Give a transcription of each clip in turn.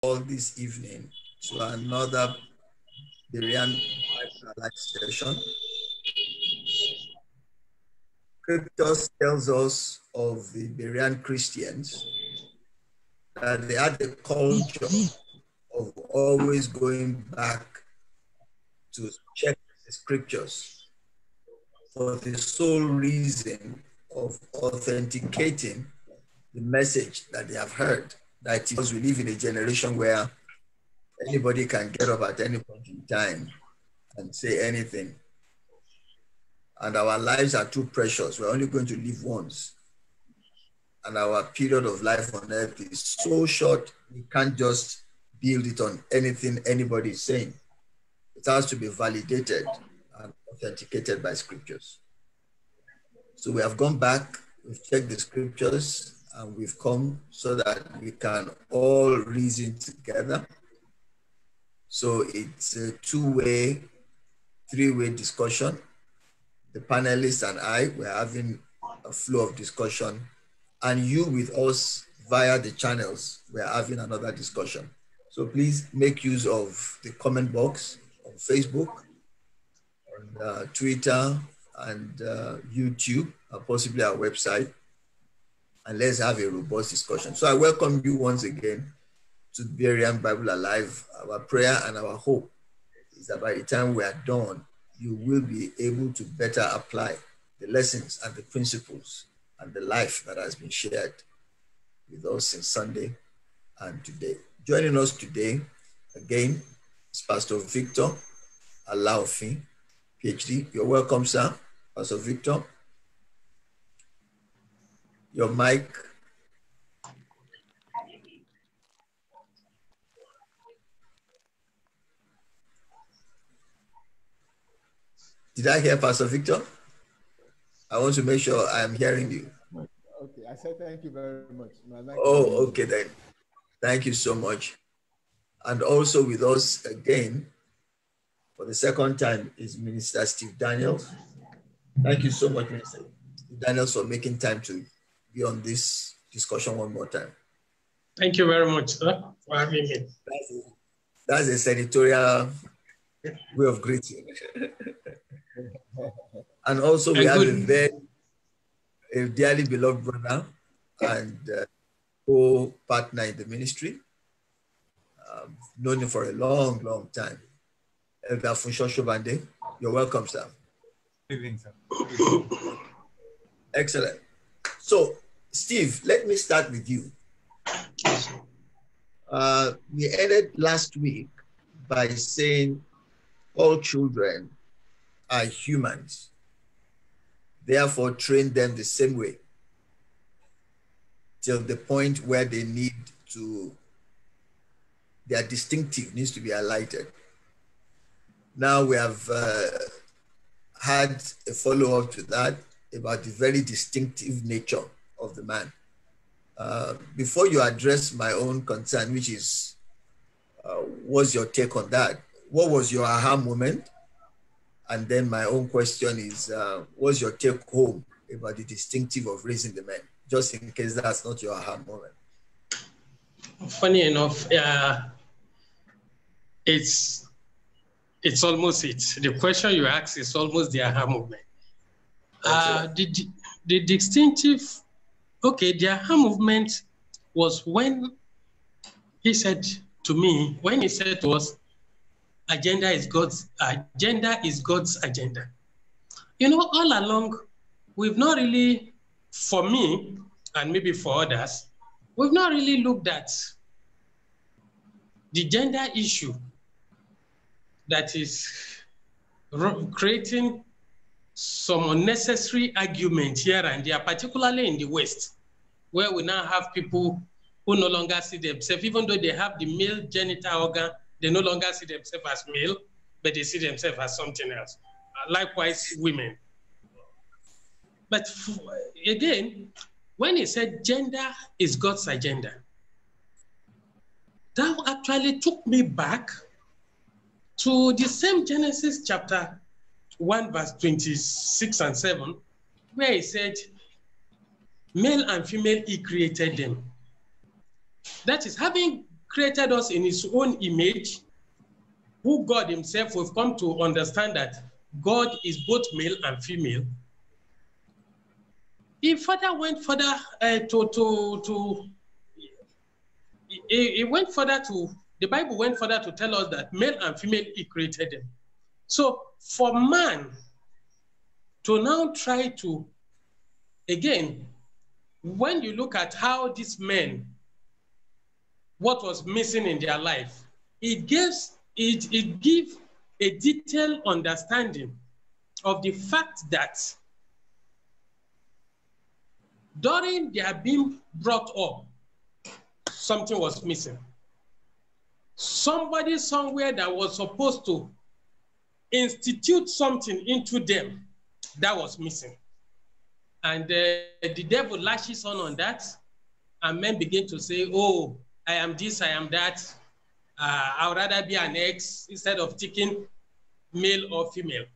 all this evening to another Berean Bible Alive session. Scriptures tells us of the Berean Christians that they had the culture of always going back to check the scriptures for the sole reason of authenticating the message that they have heard. That because we live in a generation where anybody can get up at any point in time and say anything. And our lives are too precious. We're only going to live once. And our period of life on earth is so short, we can't just build it on anything anybody is saying. It has to be validated and authenticated by scriptures. So we have gone back, we've checked the scriptures, and we've come so that we can all reason together. So it's a two-way, three-way discussion. The panelists and I, we're having a flow of discussion, and you with us via the channels, we're having another discussion. So please make use of the comment box on Facebook, on Twitter, and YouTube, and possibly our website, and let's have a robust discussion. So I welcome you once again to Berean Bible Alive. Our prayer and our hope is that by the time we are done, you will be able to better apply the lessons and the principles and the life that has been shared with us since Sunday and today. Joining us today, again, is Pastor Victor Alaofin, PhD. You're welcome, sir. Pastor Victor. Your mic. Did I hear Pastor Victor? I want to make sure I'm hearing you. Okay, I said thank you very much. Oh, okay then. Thank you so much. And also with us again, for the second time, is Minister Steve Daniels. Thank you so much, Minister Steve Daniels, for making time to be on this discussion one more time. Thank you very much, sir, for having me. That's a senatorial way of greeting. And also we have a dearly beloved brother and co-partner in the ministry. Known him for a long, long time. Elder Funsho Shobande, you're welcome, sir. Good evening, sir. Excellent. So, Steve, let me start with you. We ended last week by saying all children are humans. Therefore, train them the same way till the point where they need to, their distinctive needs to be highlighted. Now we have had a follow-up to that about the very distinctive nature of the man. Before you address my own concern, which is, what's your take on that? What was your aha moment? And then my own question is, what's your take home about the distinctive of raising the men? Just in case that's not your aha moment. Funny enough, it's almost it. The question you ask is almost the aha moment. The distinctive, okay, the aha movement was when he said to me, when he said to us, agenda is God's agenda. You know, all along, we've not really, for me, and maybe for others, we've not really looked at the gender issue that is creating some unnecessary argument here and there, particularly in the West, where we now have people who no longer see themselves, even though they have the male genital organ, they no longer see themselves as male, but they see themselves as something else. Likewise, women. But again, when he said gender is God's agenda, that actually took me back to the same Genesis chapter 1, verse 26 and 7, where he said, male and female, he created them. That is, having created us in his own image, who God himself, we've come to understand that God is both male and female. He further went further the Bible went further to tell us that male and female, he created them. So for man to now try to, again, when you look at how these men, what was missing in their life, it gives a detailed understanding of the fact that during their being brought up, something was missing. Somebody somewhere that was supposed to institute something into them, that was missing. And the devil lashes on that, and men begin to say, oh, I am this, I am that. I would rather be an X instead of taking male or female.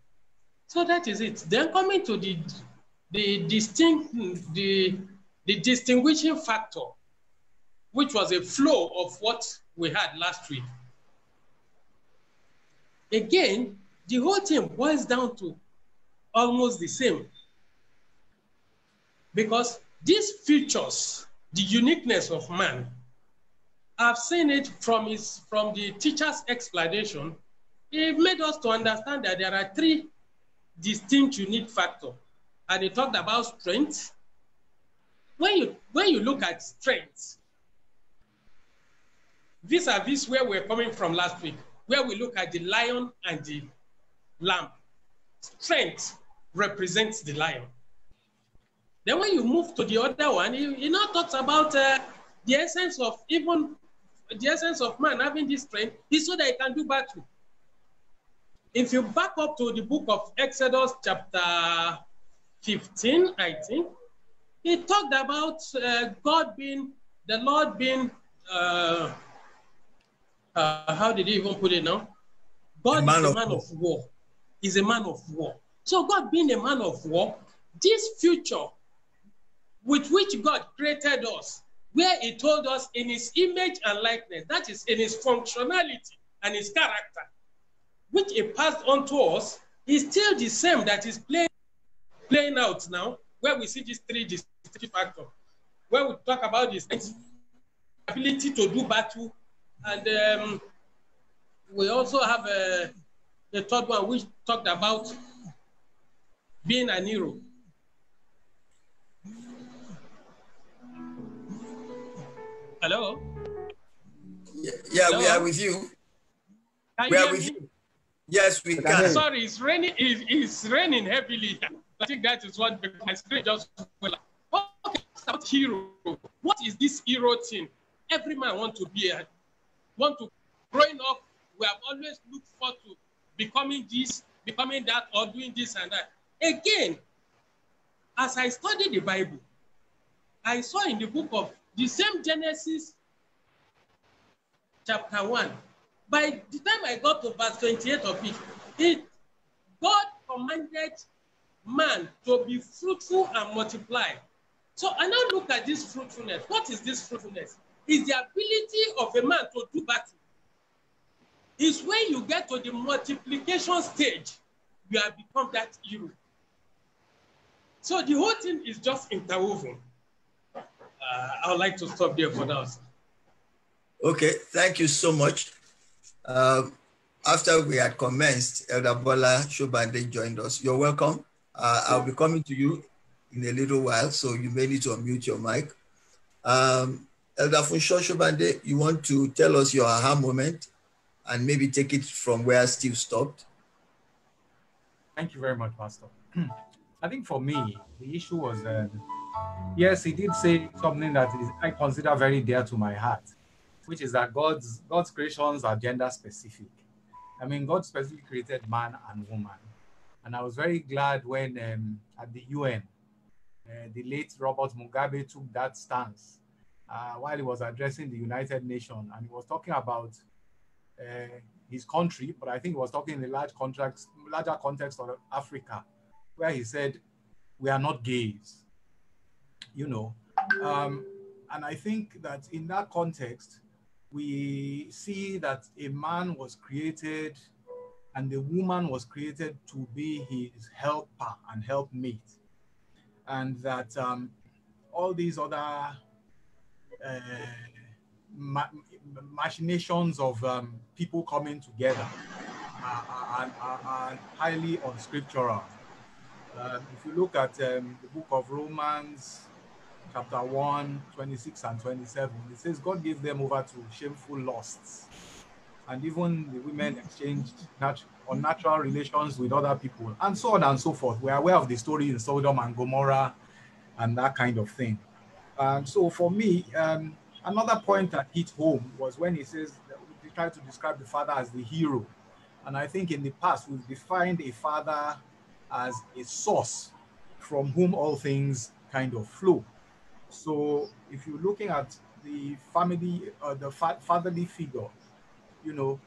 So that is it. Then coming to the distinguishing factor, which was a flow of what we had last week. Again, the whole thing boils down to almost the same. Because these features, the uniqueness of man, I've seen it from the teacher's explanation. It made us to understand that there are three distinct unique factors. And he talked about strength. When you look at strength, vis-a-vis where we're coming from last week, where we look at the lion and the lamb, strength represents the lion. Then when you move to the other one, he now talks about the essence of man having this strength is so that he can do battle. If you back up to the book of Exodus chapter 15, I think, he talked about God being, the Lord being, how did he even put it now? God is a man of war. He's a man of war. So God being a man of war, this future with which God created us, where he told us in his image and likeness, that is in his functionality and his character, which he passed on to us, is still the same that is playing out now, where we see these three distinctive factors, where we talk about this ability to do battle, and we also have the third one, which talked about being an hero. Hello? Yeah, Hello? we are with you. Can We you are hear with me? you. Yes, we can. Sorry, it's raining. It's raining heavily. I think that is what my screen just went like. Okay, about hero. What is this hero thing? Every man wants to be growing up, we have always looked forward to becoming this, becoming that, or doing this and that. Again, as I studied the Bible, I saw in the book of the same Genesis chapter 1. By the time I got to verse 28 of it, God commanded man to be fruitful and multiply. So I now look at this fruitfulness. What is this fruitfulness? It's the ability of a man to do battle. It's when you get to the multiplication stage, you have become that hero. So the whole thing is just interwoven. I would like to stop there for now. Okay, thank you so much. After we had commenced, Elder Bola Shobande joined us. You're welcome. I'll be coming to you in a little while, so you may need to unmute your mic. Elder Funsho Shobande, you want to tell us your aha moment and maybe take it from where Steve stopped? Thank you very much, Pastor. I think for me, the issue was, yes, he did say something that I consider very dear to my heart, which is that God's creations are gender specific. I mean, God specifically created man and woman. And I was very glad when at the UN, the late Robert Mugabe took that stance while he was addressing the United Nations. And he was talking about his country, but I think he was talking in a larger context of Africa, where he said, we are not gays, you know. And I think that in that context, we see that a man was created and the woman was created to be his helper and helpmate. And that all these other machinations of people coming together are highly unscriptural. If you look at the book of Romans, chapter 1, 26 and 27, it says God gave them over to shameful lusts. And even the women exchanged unnatural relations with other people, and so on and so forth. We're aware of the story in Sodom and Gomorrah and that kind of thing. So for me, another point that hit home was when he says, he tried to describe the father as the hero. And I think in the past, we've defined a father as a source from whom all things kind of flow. So if you're looking at the family, the fatherly figure, you know,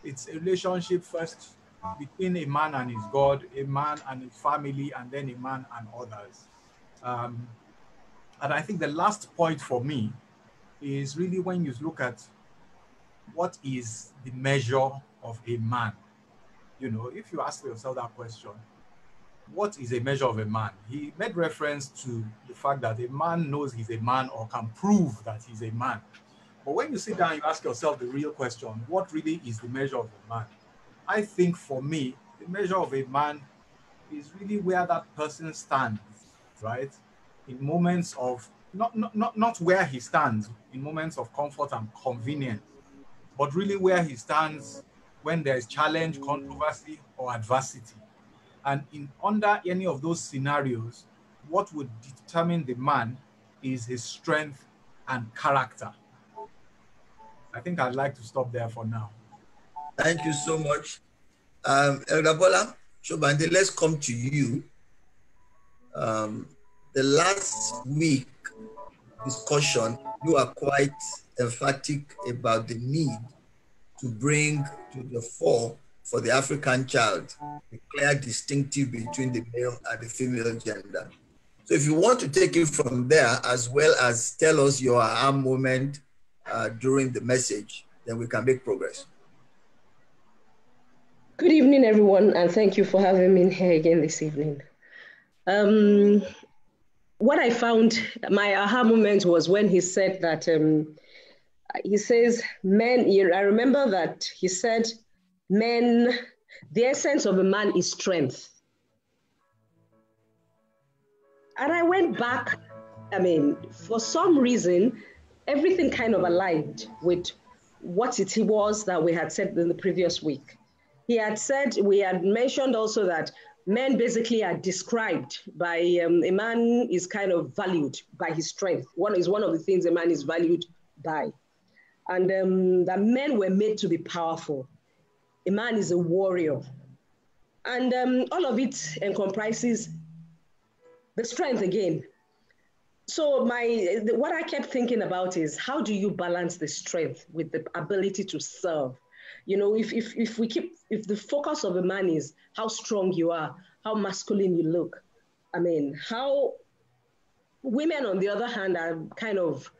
it's a relationship first between a man and his God, a man and his family, and then a man and others. And I think the last point for me is really when you look at what is the measure of a man. You know, if you ask yourself that question, what is a measure of a man? He made reference to the fact that a man knows he's a man or can prove that he's a man. But when you sit down, you ask yourself the real question, what really is the measure of a man? I think for me, the measure of a man is really where that person stands, right? In moments of, not where he stands, in moments of comfort and convenience, but really where he stands when there is challenge, controversy, or adversity. And under any of those scenarios, what would determine the man is his strength and character. I think I'd like to stop there for now. Thank you so much. Elder Bola Sobande, let's come to you. The last week discussion, you are quite emphatic about the need to bring to the fore for the African child a clear distinctive between the male and the female gender. So if you want to take it from there, as well as tell us your aha moment during the message, then we can make progress. Good evening, everyone, and thank you for having me here again this evening. What I found, my aha moment was when he said that, he says, men, I remember that he said, men, the essence of a man is strength. And I went back, for some reason, everything kind of aligned with what it was that we had said in the previous week. He had said, we had mentioned also that men basically are described by, a man is kind of valued by his strength. One of the things a man is valued by. And that men were made to be powerful. A man is a warrior. And all of it comprises the strength again. So what I kept thinking about is, how do you balance the strength with the ability to serve? You know, if the focus of a man is how strong you are, how masculine you look, how women on the other hand are kind of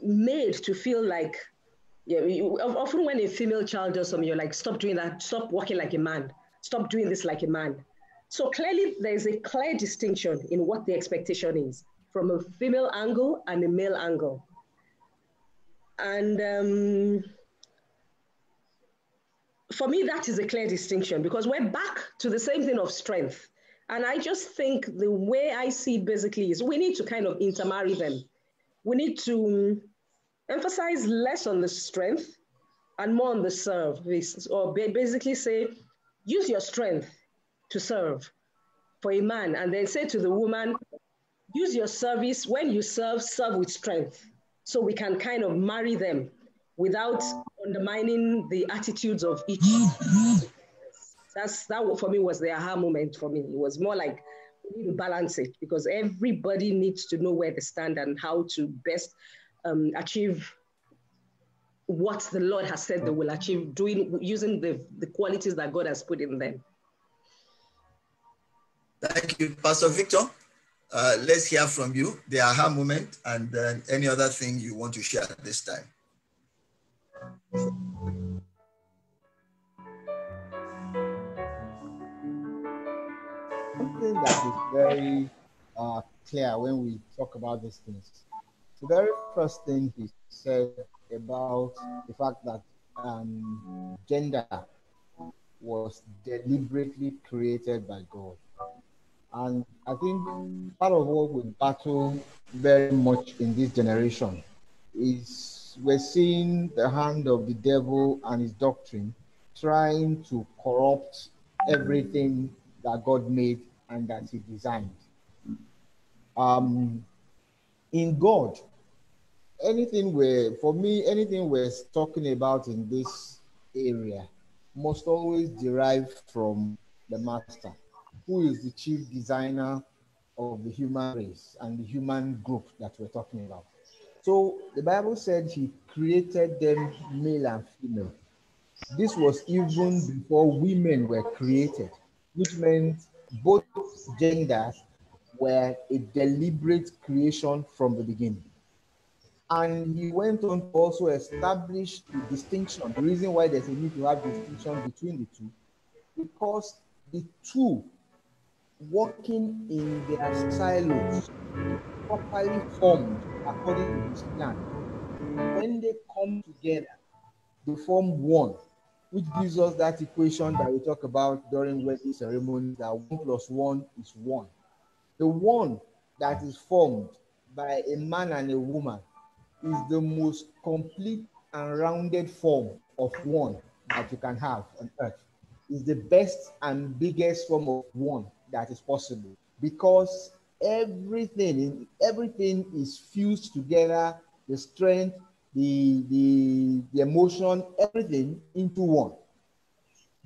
made to feel like, often when a female child does something, you're like, stop doing that, stop walking like a man, stop doing this like a man. So clearly there's a clear distinction in what the expectation is from a female angle and a male angle. And for me, that is a clear distinction because we're back to the same thing of strength. And I just think the way I see it basically is we need to kind of intermarry them. We need to emphasize less on the strength and more on the service, or basically say, use your strength to serve for a man, and then say to the woman, use your service, when you serve with strength. So we can kind of marry them without undermining the attitudes of each. That for me was the aha moment for me. It was more like, we need to balance it because everybody needs to know where they stand and how to best achieve what the Lord has said they will achieve, using the qualities that God has put in them. Thank you, Pastor Victor. Let's hear from you, the aha moment, and then any other thing you want to share at this time. Something that is very clear when we talk about these things. The very first thing he said about the fact that gender was deliberately created by God. And I think part of what we battle very much in this generation is we're seeing the hand of the devil and his doctrine trying to corrupt everything that God made and that he designed. In God, anything we're talking about in this area must always derive from the master, who is the chief designer of the human race and the human group that we're talking about. So the Bible said he created them male and female. This was even before women were created, which meant both genders were a deliberate creation from the beginning. And he went on to also establish the distinction. The reason why there's a need to have distinction between the two, because the two working in their silos, properly formed according to his plan, when they come together, they form one, which gives us that equation that we talk about during wedding ceremonies, that 1 + 1 is 1. The one that is formed by a man and a woman is the most complete and rounded form of one that you can have on earth. Is the best and biggest form of one that is possible, because everything is fused together, the strength, the emotion, everything into one.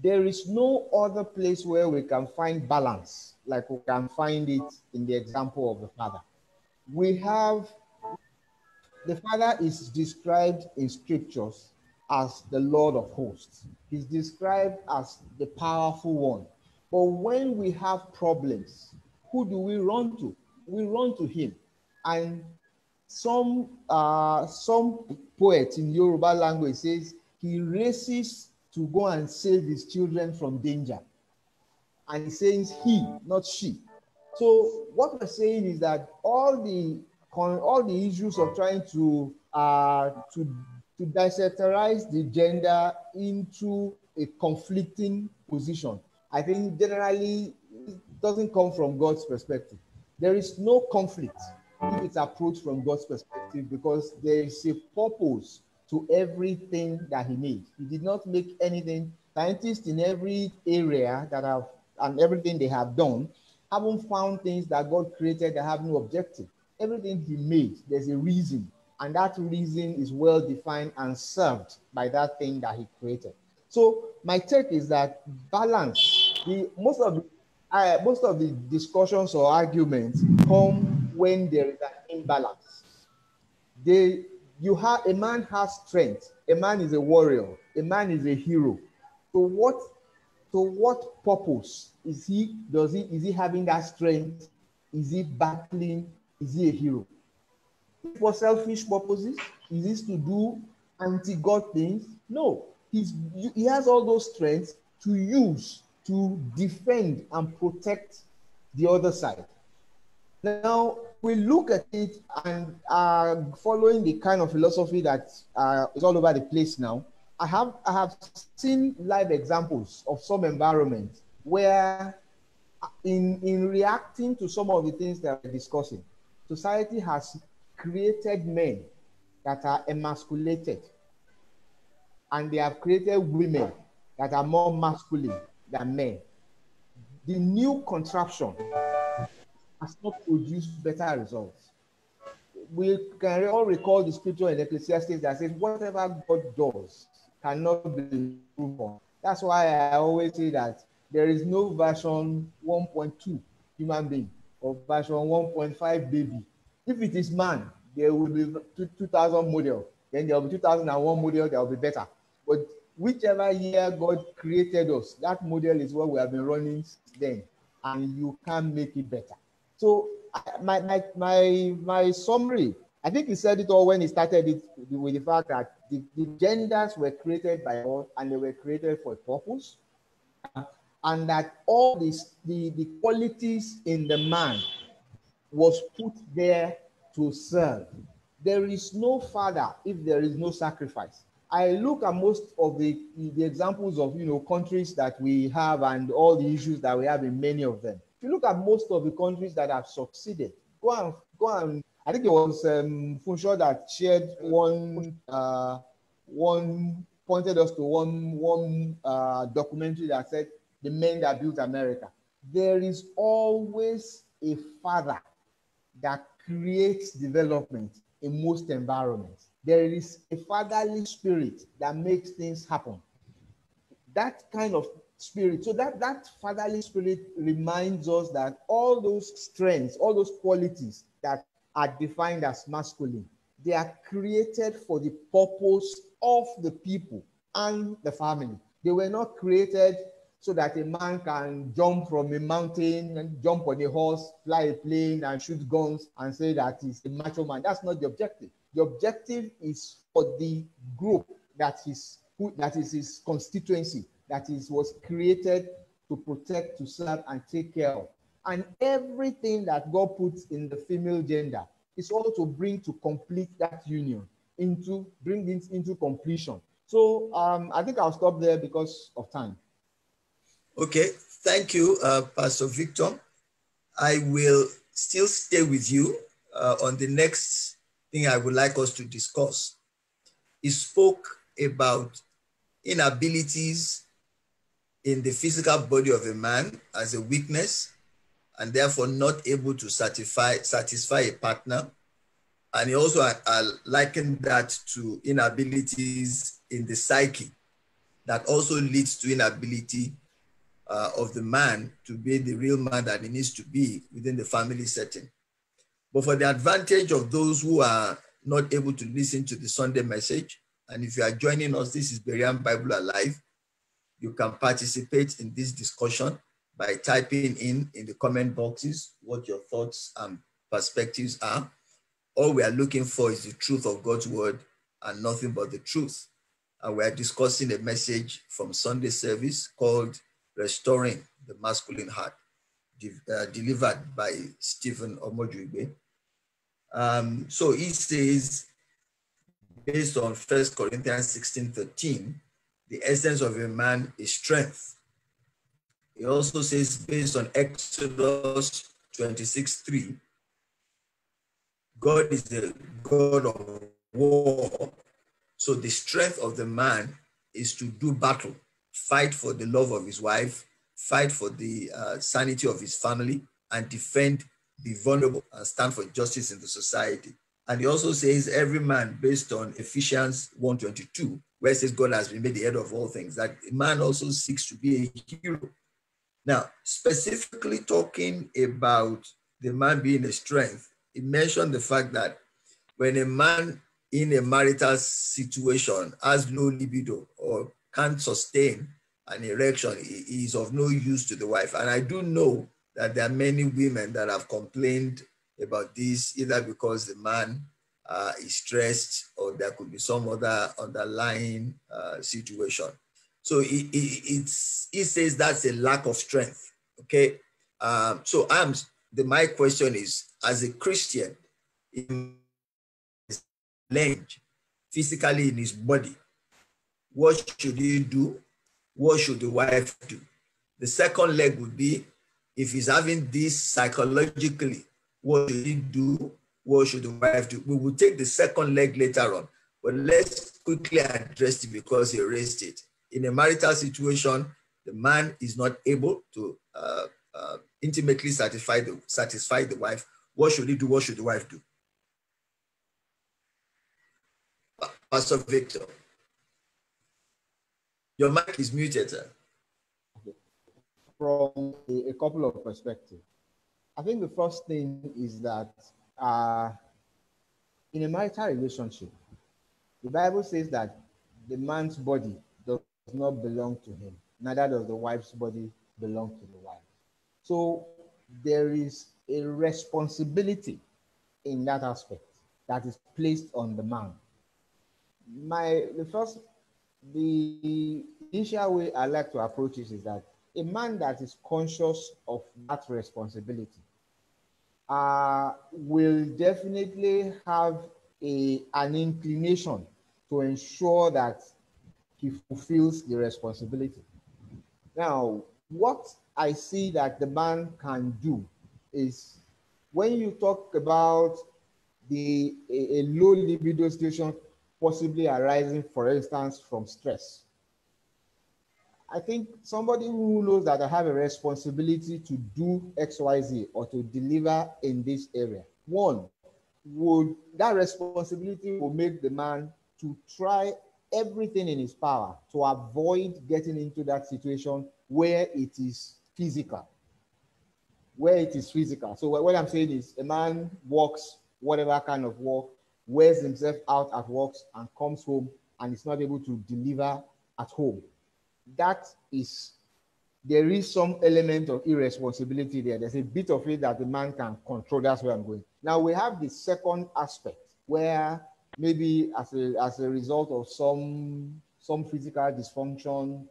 There is no other place where we can find balance like we can find it in the example of the Father. We have the Father is described in scriptures as the Lord of hosts. He's described as the powerful one. But when we have problems, who do we run to? We run to him. And some poet in Yoruba language says he races to go and save his children from danger. And he says he, not she. So what we're saying is that all the issues of trying to desensitize the gender into a conflicting position, I think generally it doesn't come from God's perspective. There is no conflict if it's approached from God's perspective, because there is a purpose to everything that he made. He did not make anything. Scientists in every area that have, and everything they have done, haven't found things that God created that have no objective. Everything he made, there's a reason, and that reason is well defined and served by that thing that he created. So my take is that balance, most of the discussions or arguments come when there is an imbalance. A man has strength, a man is a warrior, a man is a hero. So what purpose is he having that strength? Is he battling? Is he a hero? For selfish purposes? Is this to do anti-God things? No. He has all those strengths to use to defend and protect the other side. Now, we look at it and following the kind of philosophy that is all over the place now. I have seen live examples of some environments where in reacting to some of the things that we're discussing, society has created men that are emasculated, and they have created women that are more masculine than men. The new contraption has not produced better results. We can all recall the scripture in Ecclesiastes that says, whatever God does cannot be improved on. That's why I always say that there is no version 1.2 human being or version 1.5 baby. If it is man, there will be 2000 model. Then there will be 2001 model that will be better. But whichever year God created us, that model is what we have been running since then, and you can't make it better. So my summary, I think he said it all when he started it with the fact that the genders were created by God and they were created for a purpose, and that all the qualities in the man was put there to serve. There is no father if there is no sacrifice. I look at most of the examples of countries that we have and all the issues that we have in many of them. If you look at most of the countries that have succeeded, go and I think it was Funshaw that shared one pointed us to one documentary that said the men that built America. There is always a father that creates development in most environments. There is a fatherly spirit that makes things happen. That kind of spirit, so that fatherly spirit reminds us that all those strengths, all those qualities that are defined as masculine, they are created for the purpose of the people and the family. They were not created so that a man can jump from a mountain and jump on a horse, fly a plane and shoot guns and say that he's a macho man. That's not the objective. The objective is for the group that is his constituency, was created to protect, to serve, and take care of. And everything that God puts in the female gender is also to bring to complete that union, bring it into completion. So I think I'll stop there because of time. Okay, thank you, Pastor Victor. I will still stay with you on the next thing I would like us to discuss. He spoke about inabilities in the physical body of a man as a weakness and therefore not able to satisfy a partner. And he also likened that to inabilities in the psyche that also leads to inability of the man to be the real man that he needs to be within the family setting. But for the advantage of those who are not able to listen to the Sunday message, and if you are joining us, this is Berean Bible Alive, you can participate in this discussion by typing in the comment boxes what your thoughts and perspectives are. All we are looking for is the truth of God's word and nothing but the truth. And we are discussing a message from Sunday service called Restoring the Masculine Heart, delivered by Stephen Omojuigbe. So he says, based on 1 Corinthians 16:13, the essence of a man is strength. He also says, based on Exodus 26:3, God is the God of war. So the strength of the man is to do battle, fight for the love of his wife, fight for the sanity of his family, and defend the vulnerable and stand for justice in the society. And he also says every man, based on Ephesians 1:22, where it says God has been made the head of all things, that a man also seeks to be a hero. Now, specifically talking about the man being a strength, he mentioned the fact that when a man in a marital situation has no libido or can't sustain an erection, he is of no use to the wife. And I do know that there are many women that have complained about this, either because the man is stressed or there could be some other underlying situation. So he says that's a lack of strength, okay? So my question is, as a Christian, in his language, physically in his body, what should he do? What should the wife do? The second leg would be, if he's having this psychologically, what should he do? What should the wife do? We will take the second leg later on, but let's quickly address it because he raised it. In a marital situation, the man is not able to intimately satisfy the wife. What should he do? What should the wife do? Pastor Victor, your mic is muted, sir. From a couple of perspectives. I think the first thing is that in a marital relationship, the Bible says that the man's body does not belong to him, neither does the wife's body belong to the wife. So there is a responsibility in that aspect that is placed on the man. The initial way I like to approach it is that a man that is conscious of that responsibility will definitely have an inclination to ensure that he fulfills the responsibility. Now, what I see that the man can do is, when you talk about a low libido situation possibly arising, for instance, from stress, I think somebody who knows that I have a responsibility to do XYZ or to deliver in this area, that responsibility will make the man to try everything in his power to avoid getting into that situation where it is physical. So what I'm saying is, a man works whatever kind of work, wears himself out at work, and comes home and is not able to deliver at home. There is some element of irresponsibility there. There's a bit of it that the man can control. That's where I'm going. Now we have the second aspect, where maybe as a result of some physical dysfunction,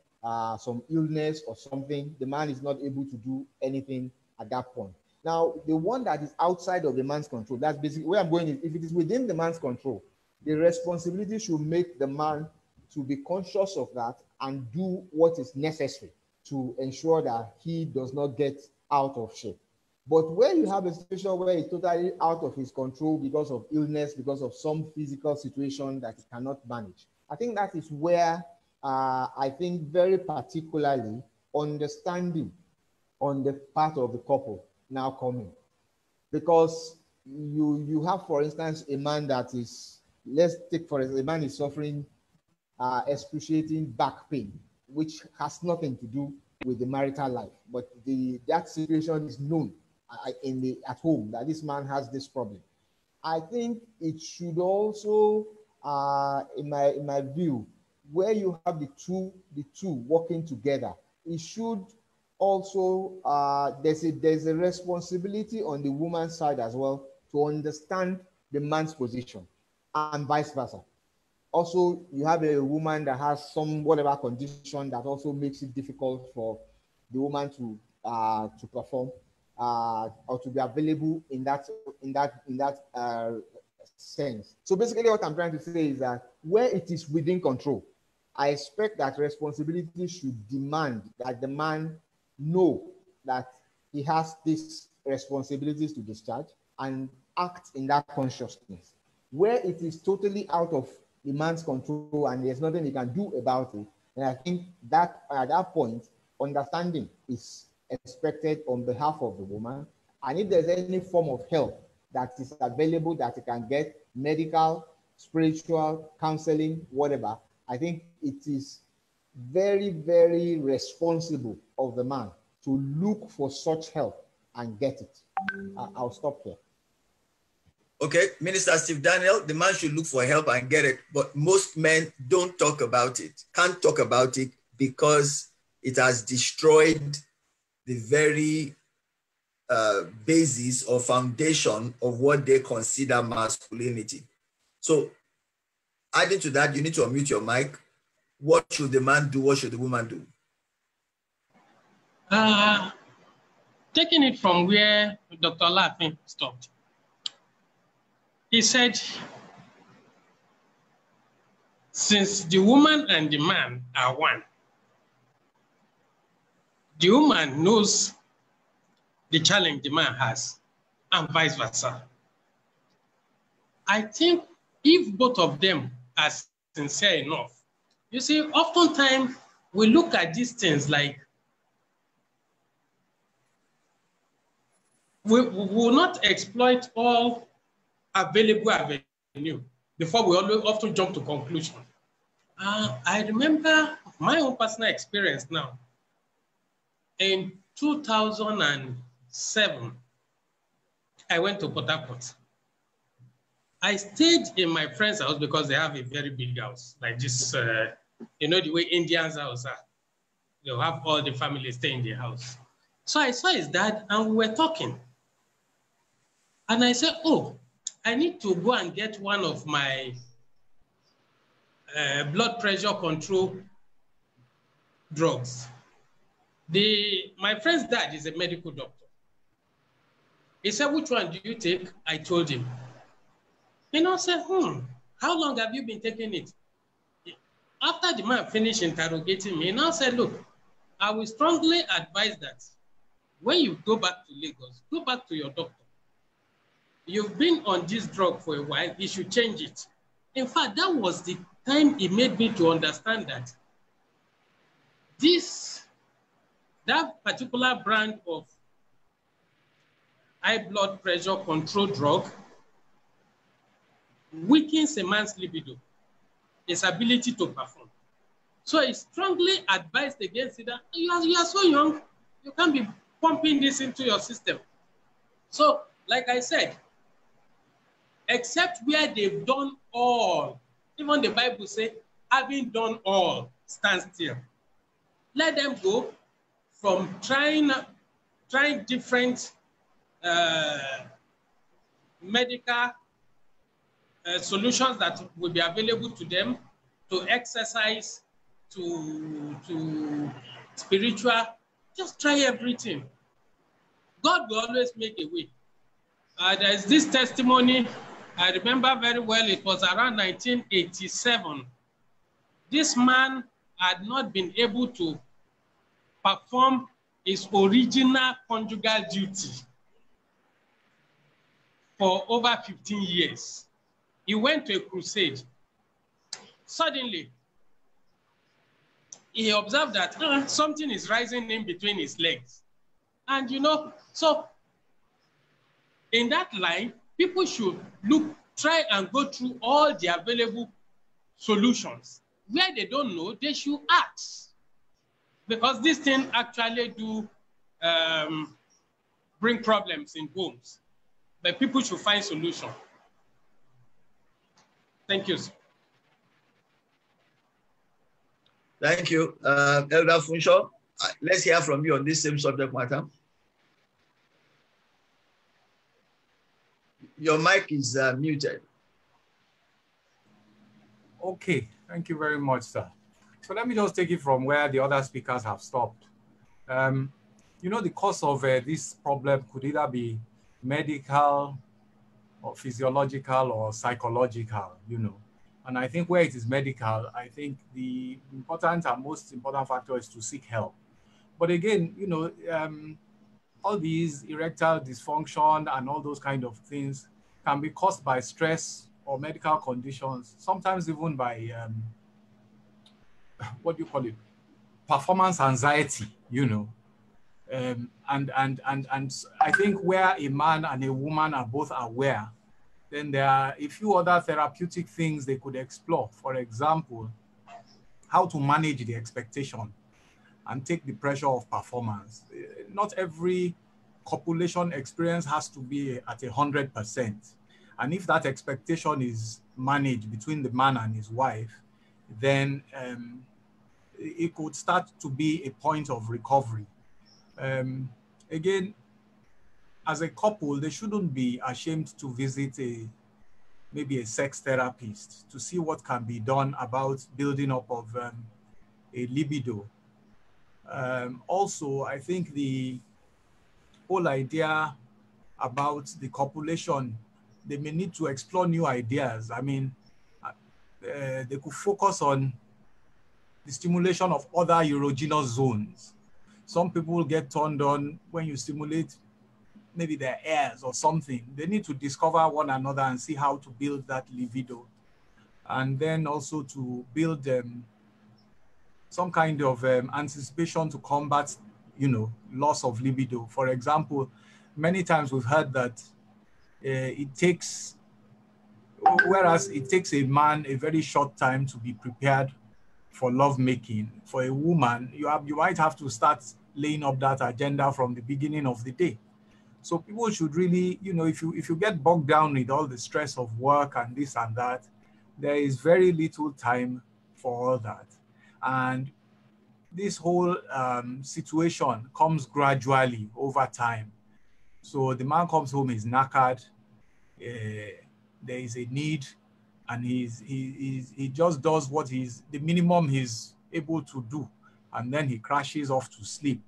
some illness or something, the man is not able to do anything at that point. Now, the one that is outside of the man's control, that's basically where I'm going. If it is within the man's control, the responsibility should make the man to be conscious of that and do what is necessary to ensure that he does not get out of shape. But where you have a situation where it's totally out of his control because of illness, because of some physical situation that he cannot manage, I think that is where I think very particularly understanding on the part of the couple now coming. Because you have, for instance, a man that is, let's take for example, a man is suffering excruciating back pain, which has nothing to do with the marital life, but that situation is known at home that this man has this problem. I think it should also, in my view, where you have the two working together, it should also there's a responsibility on the woman's side as well to understand the man's position, and vice versa. Also, you have a woman that has some whatever condition that also makes it difficult for the woman to perform or to be available in that sense. So basically, what I'm trying to say is that where it is within control, I expect that responsibility should demand that the man know that he has these responsibilities to discharge and act in that consciousness. Where it is totally out of the man's control and there's nothing he can do about it, and I think that at that point, understanding is expected on behalf of the woman. And if there's any form of help that is available that he can get, medical, spiritual, counseling, whatever, I think it is very, very responsible of the man to look for such help and get it. I'll stop here. Okay, Minister Steve Daniel, the man should look for help and get it, but most men don't talk about it, can't talk about it because it has destroyed the very basis or foundation of what they consider masculinity. So adding to that, you need to unmute your mic. What should the man do? What should the woman do? Taking it from where Dr. Latin stopped, he said, since the woman and the man are one, the woman knows the challenge the man has, and vice versa. I think if both of them are sincere enough, you see, oftentimes we look at these things like we will not exploit all available avenue before we often jump to conclusion. I remember my own personal experience now. In 2007, I went to Port Harcourt. I stayed in my friend's house because they have a very big house, like this, you know, the way Indians' house are. They'll have all the family stay in their house. So I saw his dad and we were talking. And I said, oh, I need to go and get one of my blood pressure control drugs. My friend's dad is a medical doctor. He said, which one do you take? I told him. He now said, how long have you been taking it? After the man finished interrogating me, he now said, look, I will strongly advise that when you go back to Lagos, go back to your doctor. You've been on this drug for a while, you should change it. In fact, that was the time he made me to understand that that particular brand of high blood pressure control drug weakens a man's libido, his ability to perform. So I strongly advised against it that you are so young, you can't be pumping this into your system. So, like I said, except where they've done all, even the Bible says, having done all, stand still. Let them go from trying different medical solutions that will be available to them, to exercise, to spiritual. Just try everything. God will always make a way. There's this testimony, I remember very well, it was around 1987. This man had not been able to perform his original conjugal duty for over 15 years. He went to a crusade. Suddenly, he observed that something is rising in between his legs. And so in that line, people should try and go through all the available solutions. Where they don't know, they should ask. Because this thing actually do bring problems in homes. But people should find solution. Thank you, sir. Thank you. Elder Funsho, let's hear from you on this same subject matter. Your mic is muted. Okay, thank you very much, sir. So let me just take it from where the other speakers have stopped. The cause of this problem could either be medical or physiological or psychological, And I think where it is medical, I think the important and most important factor is to seek help. But again, all these erectile dysfunction and all those kind of things can be caused by stress or medical conditions, sometimes even by, performance anxiety, And I think where a man and a woman are both aware, then there are a few other therapeutic things they could explore. For example, how to manage the expectation and take the pressure of performance. Not every copulation experience has to be at 100%. And if that expectation is managed between the man and his wife, then it could start to be a point of recovery. Again, as a couple, they shouldn't be ashamed to visit maybe a sex therapist to see what can be done about building up of a libido. Also, I think the whole idea about the copulation, they may need to explore new ideas. I mean, they could focus on the stimulation of other erogenous zones. Some people will get turned on when you stimulate maybe their ears or something. They need to discover one another and see how to build that libido. And then also to build some kind of anticipation to combat, loss of libido. For example, many times we've heard that whereas it takes a man a very short time to be prepared for lovemaking, for a woman, you might have to start laying up that agenda from the beginning of the day. So people should really, if you get bogged down with all the stress of work and this and that, there is very little time for all that. And this whole situation comes gradually over time. So the man comes home, is knackered, there is a need and he just does what the minimum he's able to do, and then he crashes off to sleep.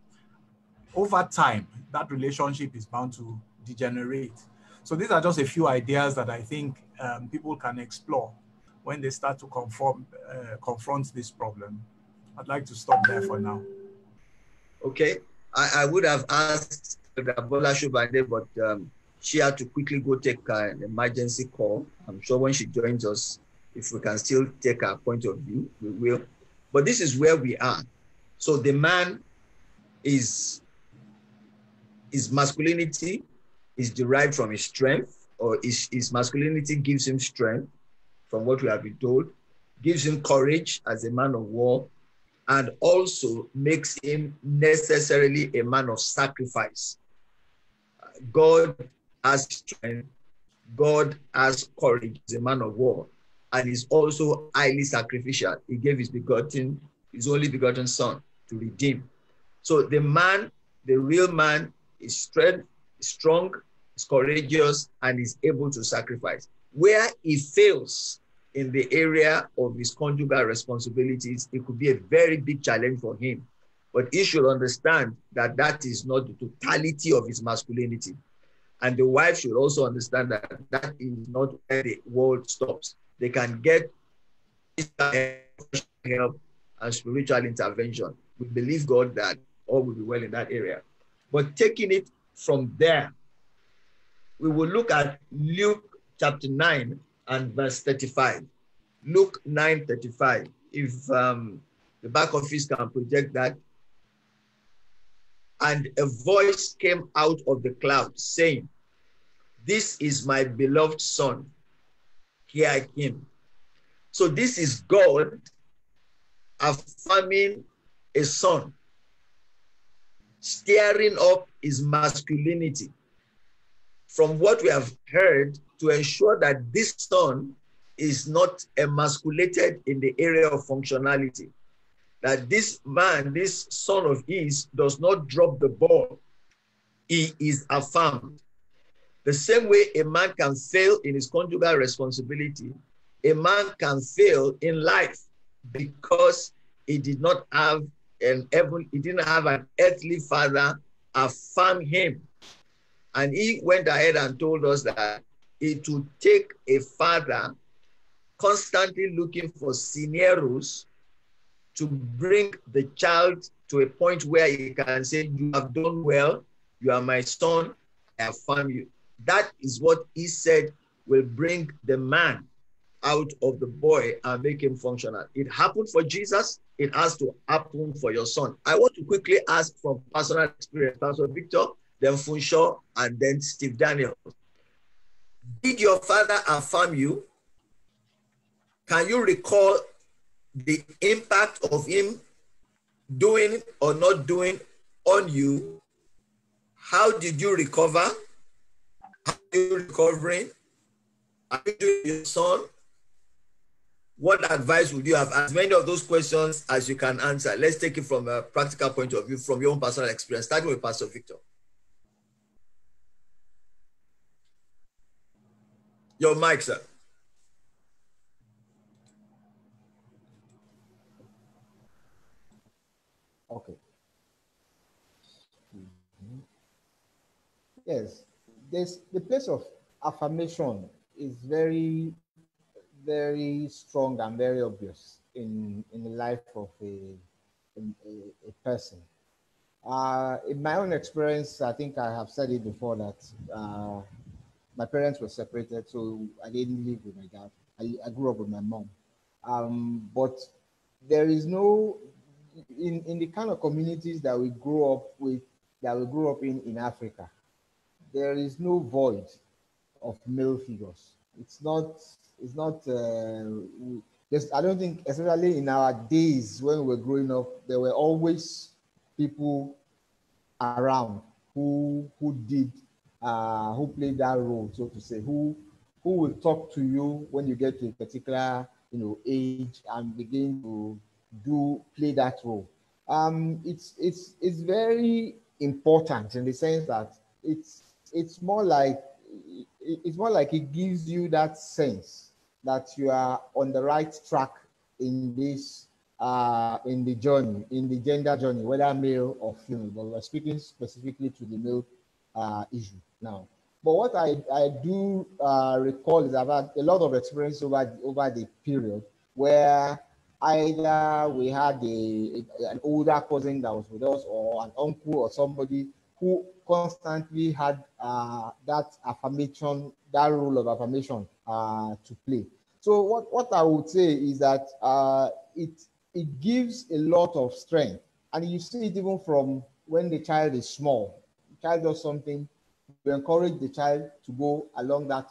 Over time, that relationship is bound to degenerate. So these are just a few ideas that I think people can explore when they start to confront this problem. I'd like to stop there for now. Okay, I would have asked Bola Shobande, but she had to quickly go take an emergency call. I'm sure when she joins us, if we can still take our point of view, we will. But this is where we are. So the man his masculinity is derived from his strength, or his masculinity gives him strength, from what we have been told, gives him courage as a man of war, and also makes him necessarily a man of sacrifice. God has strength, God has courage as a man of war, and is also highly sacrificial. He gave his only begotten son to redeem. So the man, the real man, is strong, is courageous, and is able to sacrifice. Where he fails in the area of his conjugal responsibilities, it could be a very big challenge for him. But he should understand that that is not the totality of his masculinity. And the wife should also understand that that is not where the world stops. They can get help and spiritual intervention. We believe God that all will be well in that area. But taking it from there, we will look at Luke chapter 9 and verse 35. Luke 9:35. If the back office can project that. And a voice came out of the cloud saying, "This is my beloved son, hear him." So this is God affirming a son, stirring up his masculinity from what we have heard, to ensure that this son is not emasculated in the area of functionality. That this man, this son of his, does not drop the ball. He is affirmed. The same way a man can fail in his conjugal responsibility, a man can fail in life because he did not have an earthly father affirm him. And he went ahead and told us that it would take a father constantly looking for scenarios to bring the child to a point where he can say, "You have done well, you are my son, I affirm you." That is what he said will bring the man out of the boy and make him functional. It happened for Jesus, it has to happen for your son. I want to quickly ask from personal experience, Pastor Victor, then Funshaw, and then Steve Daniel. Did your father affirm you? Can you recall the impact of him doing or not doing on you? How did you recover? How are you recovering? Are you doing your son? What advice would you have? As many of those questions as you can answer. Let's take it from a practical point of view, from your own personal experience, starting with Pastor Victor. Your mic, sir. Okay. Yes, the place of affirmation is very, very strong and very obvious in the life of a person. In my own experience, I think I have said it before that my parents were separated, so I didn't live with my dad. I grew up with my mom. But there is no, in the kind of communities that we grew up with, that we grew up in Africa, there is no void of male figures. It's not, I don't think, especially in our days when we were growing up, there were always people around who played that role, so to say, who will talk to you when you get to a particular age and begin to play that role. It's very important in the sense that it's more like it gives you that sense that you are on the right track in this in the journey, in the gender journey, whether male or female, but we're speaking specifically to the male issue now. But what I do recall is I've had a lot of experience over the period where either we had an older cousin that was with us, or an uncle or somebody who constantly had that affirmation, that role of affirmation to play. So what I would say is that it gives a lot of strength, and you see it even from when the child is small. The child does something, you encourage the child to go along that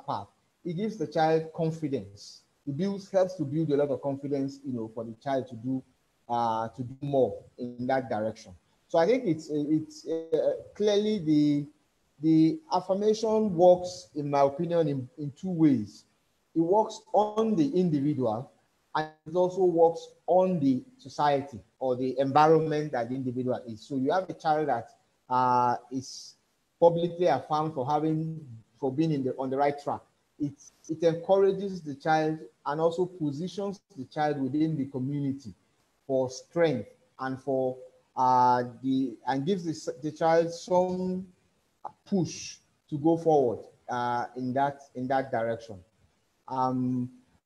path. It gives the child confidence. It helps to build a lot of confidence, for the child to do more in that direction. So I think it's clearly the affirmation works, in my opinion, in two ways. It works on the individual, and it also works on the society or the environment that the individual is. So you have a child that is publicly affirmed for being on the right track. It encourages the child and also positions the child within the community for strength and for and gives the child some push to go forward in that direction.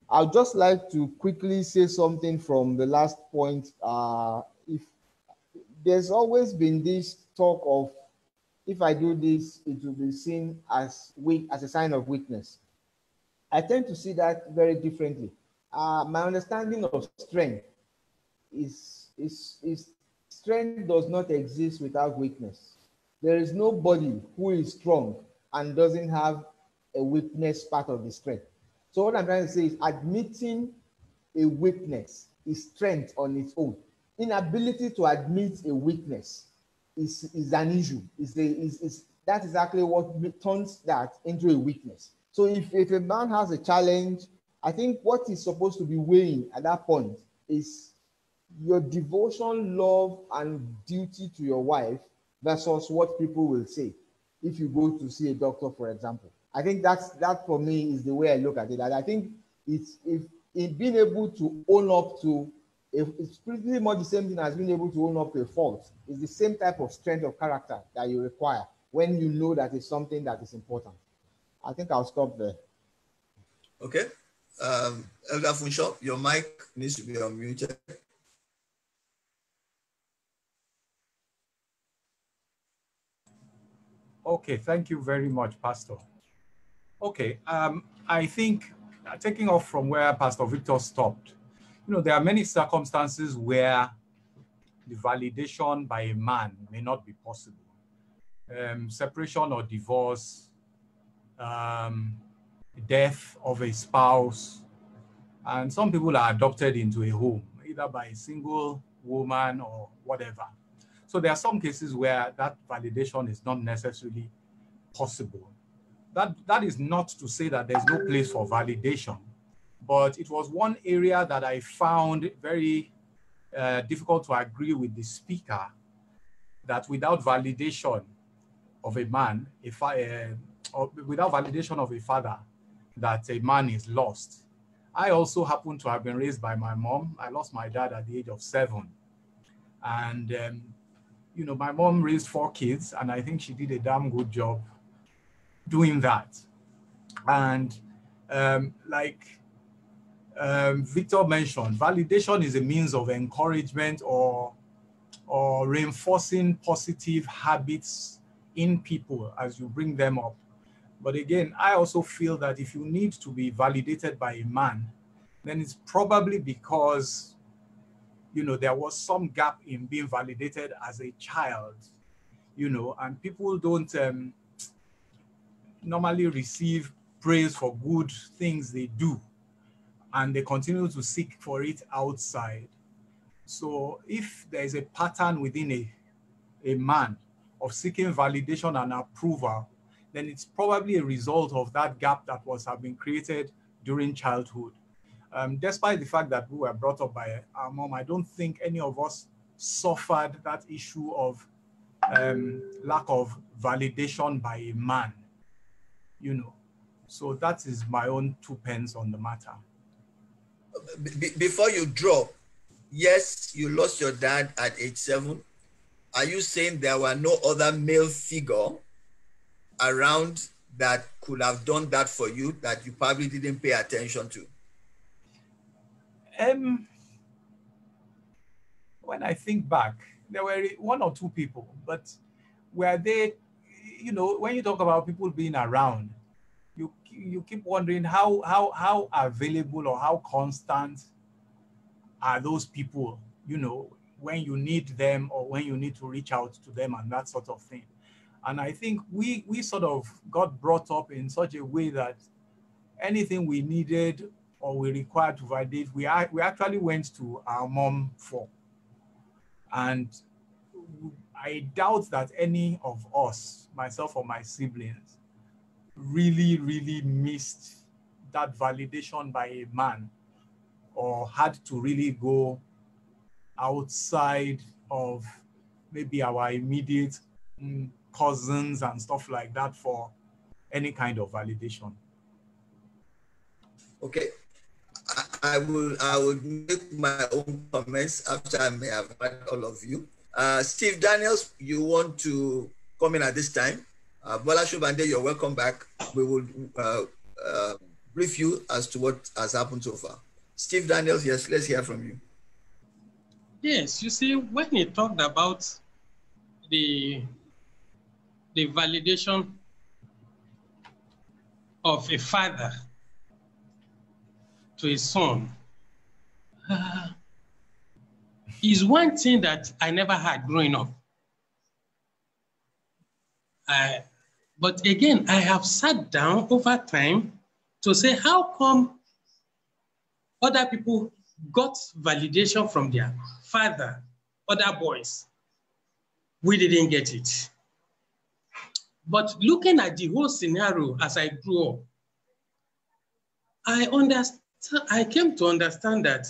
I'd just like to quickly say something from the last point. If there's always been this talk of, if I do this, it will be seen as a sign of weakness. I tend to see that very differently. My understanding of strength is strength does not exist without weakness. There is nobody who is strong and doesn't have a weakness part of the strength. So what I'm trying to say is admitting a weakness is strength on its own. Inability to admit a weakness is an issue. That's exactly what turns that into a weakness. So if a man has a challenge, I think what is supposed to be weighing at that point is your devotion, love, and duty to your wife versus what people will say if you go to see a doctor, for example. I think that for me is the way I look at it. And I think it's being able to own up to, it's pretty much the same thing as being able to own up to a fault. It's the same type of strength of character that you require when you know that it's something that is important. I think I'll stop there. Okay. Elder Funshop, your mic needs to be unmuted. Okay, thank you very much, Pastor. Okay, I think taking off from where Pastor Victor stopped, there are many circumstances where the validation by a man may not be possible. Separation or divorce, death of a spouse, and some people are adopted into a home, either by a single woman or whatever. So there are some cases where that validation is not necessarily possible. That is not to say that there's no place for validation, but it was one area that I found very difficult to agree with the speaker, that without validation of a man, or without validation of a father, that a man is lost. I also happen to have been raised by my mom. I lost my dad at the age of 7. And, my mom raised 4 kids, and I think she did a damn good job doing that. And Victor mentioned, validation is a means of encouragement or reinforcing positive habits in people as you bring them up. But again, I also feel that if you need to be validated by a man, then it's probably because, there was some gap in being validated as a child, and people don't normally receive praise for good things they do, and they continue to seek for it outside. So if there is a pattern within a man of seeking validation and approval, then it's probably a result of that gap that have been created during childhood. Despite the fact that we were brought up by our mom, I don't think any of us suffered that issue of lack of validation by a man, So that is my own 2 pence on the matter. Before you drop, yes, you lost your dad at age 7. Are you saying there were no other male figure around that could have done that for you that you probably didn't pay attention to? When I think back, there were 1 or 2 people, but were they, you know, when you talk about people being around, you keep wondering how available or how constant are those people, you know, when you need them or when you need to reach out to them and that sort of thing. And I think we sort of got brought up in such a way that anything we needed or we required to validate, we actually went to our mom for. And I doubt that any of us, myself or my siblings, really, really missed that validation by a man or had to really go outside of maybe our immediate cousins and stuff like that for any kind of validation. Okay. I will make my own comments after I may have heard all of you. Steve Daniels, you want to come in at this time? Bola Shobande, you're welcome back. We will brief you as to what has happened so far. Steve Daniels, yes, let's hear from you. Yes, you see, when he talked about the validation of a father to his son, is one thing that I never had growing up. But again, I have sat down over time to say, how come other people got validation from their father, other boys? We didn't get it. But looking at the whole scenario as I grew up, I came to understand that,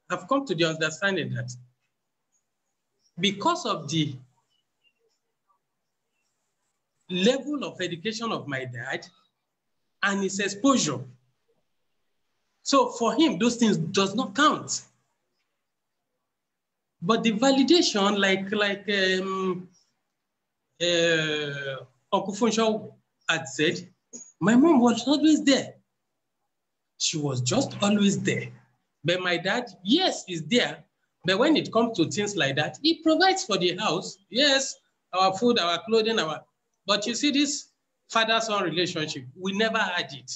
I've come to the understanding that because of the level of education of my dad and his exposure, so for him, those things does not count. But the validation, like Uncle Funshaw had said, my mom was always there. She was just always there. But my dad, yes, is there. But when it comes to things like that, he provides for the house. Yes, our food, our clothing, but you see this father-son relationship, we never had it.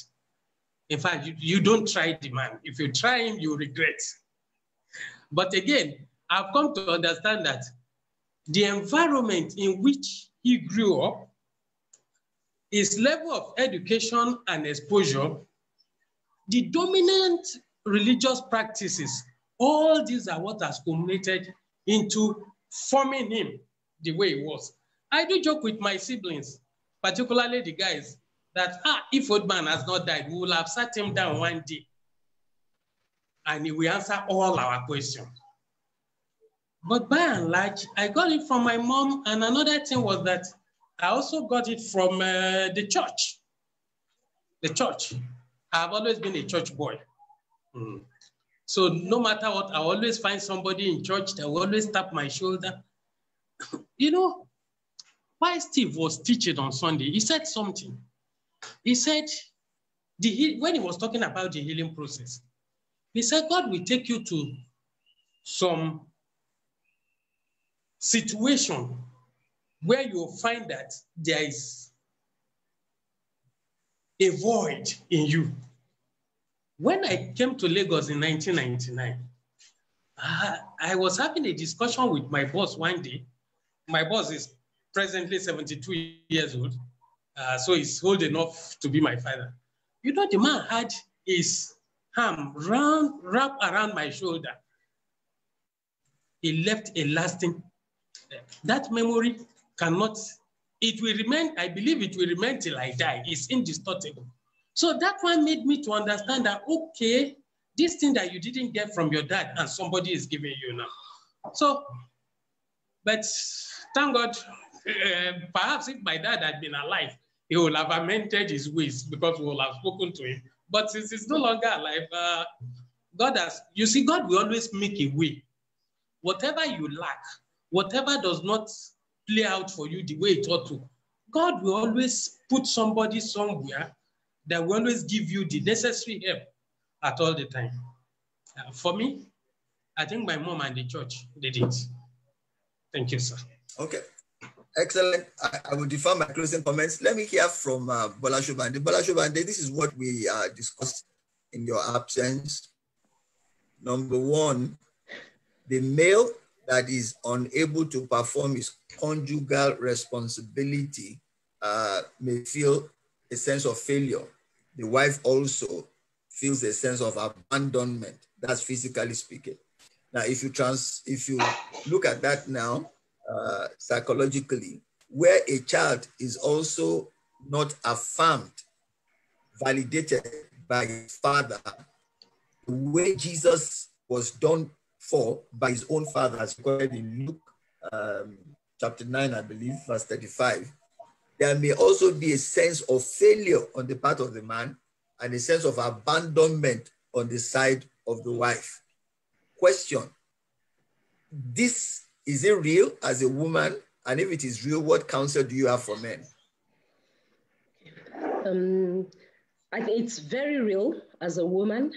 In fact, you don't try the man. If you try him, you regret. But again, I've come to understand that the environment in which he grew up, his level of education and exposure, the dominant religious practices, all these are what has culminated into forming him the way he was. I do joke with my siblings, particularly the guys, that if old man has not died, we will have sat him down one day and he will answer all our questions. But by and large, I got it from my mom. And another thing was that I also got it from the church. The church. I've always been a church boy. So no matter what, I always find somebody in church that will always tap my shoulder. You know, while Steve was teaching on Sunday, he said something. He said, when he was talking about the healing process, he said, God will take you to some situation where you'll find that there is a void in you. When I came to Lagos in 1999, I was having a discussion with my boss one day. My boss is presently 72 years old, so he's old enough to be my father. You know, the man had his arm wrapped around my shoulder. He left a lasting, that memory cannot, it will remain, I believe it will remain till I die. It's indestructible. So that one made me to understand that, okay, this thing that you didn't get from your dad and somebody is giving you now. So, but thank God, perhaps if my dad had been alive, he will have amended his ways because we will have spoken to him. But since he's no longer alive, God has, you see, God will always make a way. Whatever you lack, whatever does not play out for you the way it ought to, God will always put somebody somewhere that will always give you the necessary help at all the time. For me, I think my mom and the church did it. Thank you, sir. Okay. Excellent. I will defer my closing comments. Let me hear from Bola Sobande. Bola Sobande, this is what we discussed in your absence. Number one, the male that is unable to perform his conjugal responsibility may feel a sense of failure. The wife also feels a sense of abandonment. That's physically speaking. Now, if you look at that now, psychologically, where a child is also not affirmed, validated by his father, the way Jesus was done for by his own father, as recorded in Luke chapter 9, I believe, verse 35, there may also be a sense of failure on the part of the man and a sense of abandonment on the side of the wife. Question, is it real as a woman? And if it is real, what counsel do you have for men? I think it's very real as a woman.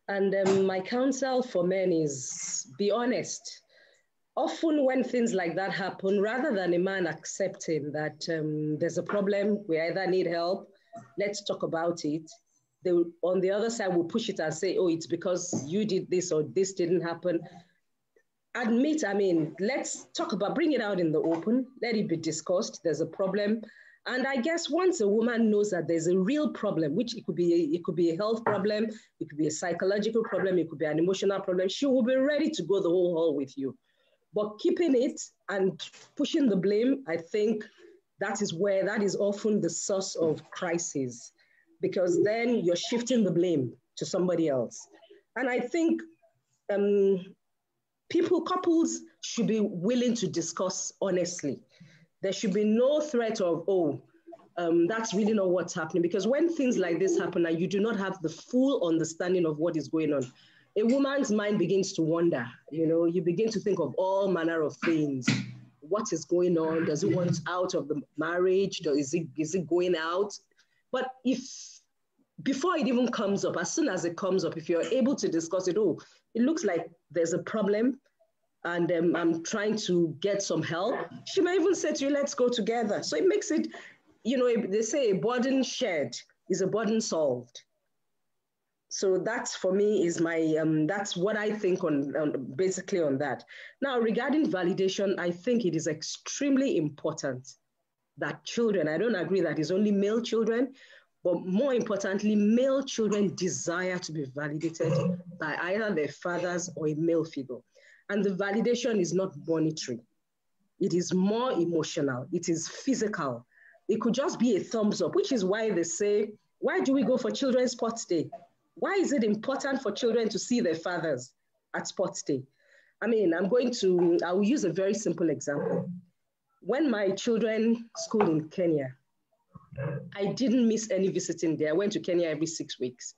And my counsel for men is be honest. Often when things like that happen, rather than a man accepting that there's a problem, we either need help, let's talk about it, they will, on the other side, will push it and say, oh, it's because you did this or this didn't happen. Admit, let's talk about, bring it out in the open, let it be discussed, there's a problem. And I guess once a woman knows that there's a real problem, which it could be a health problem, it could be a psychological problem, it could be an emotional problem, she will be ready to go the whole haul with you. But keeping it and pushing the blame, I think that is often the source of crisis, because then you're shifting the blame to somebody else. And I think couples should be willing to discuss honestly. There should be no threat of, that's really not what's happening. Because when things like this happen and you do not have the full understanding of what is going on, a woman's mind begins to wander. You begin to think of all manner of things. What is going on? Does it want out of the marriage? Is it going out? But before it even comes up, as soon as it comes up, if you're able to discuss it, it looks like there's a problem and I'm trying to get some help. She might even say to you, let's go together. So it makes it, they say a burden shared is a burden solved. So that's, for me, is my, that's what I think basically on that. Now, regarding validation, I think it is extremely important that children, I don't agree that it's only male children, but more importantly, male children desire to be validated by either their fathers or a male figure. And the validation is not monetary. It is more emotional. It is physical. It could just be a thumbs up, which is why they say, why do we go for Children's Sports Day? Why is it important for children to see their fathers at Sports Day? I will use a very simple example. When my children schooled in Kenya, I didn't miss any visiting there. I went to Kenya every 6 weeks.